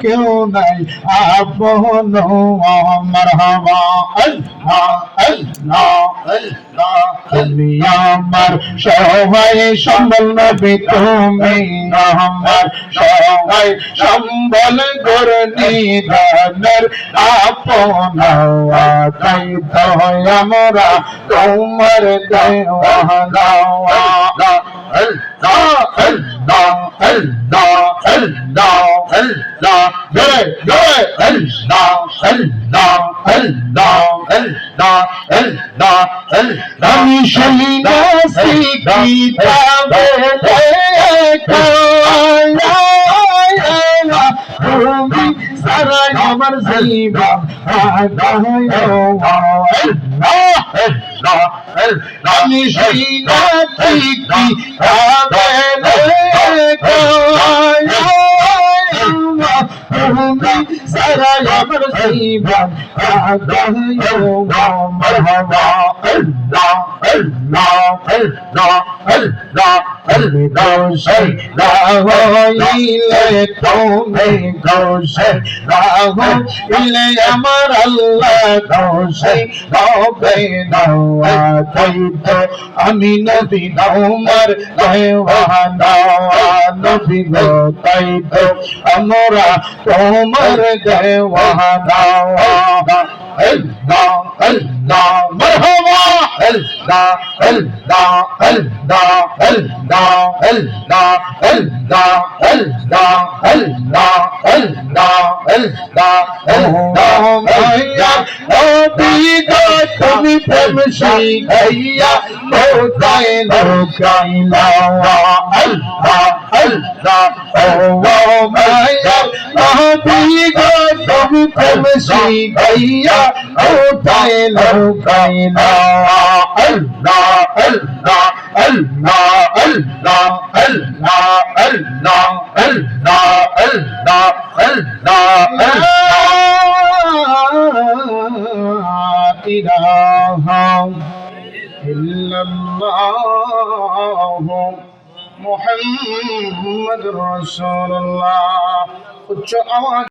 কেউ নাই আপন মারহাবা আল্লাহ আল্লাহ আল্লাহ তুমি আমার সবাই সম্বল নবী তুমি আমার সবাই সম্বল গরনিদানের আপন তাই তো আমরা তোমার দেওয়ানা আল্লাহ আল্লাহ আল্লাহ আল্লাহ আল্লাহ জয় জয় আল্লাহ আল্লাহ আল্লাহ আল্লাহ আল্লাহ আল্লাহ আমি শুনিয়াছি কিতাবে লেখা তুমি সারা আমার জীবন আমি শুনিয়াছি কিতাবে লেখা তুমি সারা আমার জীবন মারহাবা আল্লাহ আল্লাহ আল্লাহ আল্লাহ দোষে রাহইলে তুমি দোষে রাহইলে আমার আল্লাহ দোষে হবে না তাই তো আমি নবী তোমার দেওয়ানা নবী গো তাই তো আমরা তোমার দেওয়ানা আল্লাহ আল্লাহ মারহাবা আল্লাহ আল্লাহ আল্লাহ আল্লাহ আল্লাহ আল্লাহ আল্লাহ আল্লাহ আল্লাহ আল্লাহ আল্লাহ মায়া ওদিকে তুমি প্রেম শিখাইয়া লোকায় লোকাইলা আল্লাহ আল্লাহ ও মায়া ওদিকে তুমি প্রেম শিখাইয়া লোকায় লোকাইলা আল্লাহ আল্লাহ আল্লাহ আল্লাহ আল্লাহ আল্লাহ আল্লাহ আল্লাহ আল্লাহ ইলাহা ইল্লাল্লাহ মুহাম্মাদুর রাসূলুল্লাহ উচ্চ আওয়াজ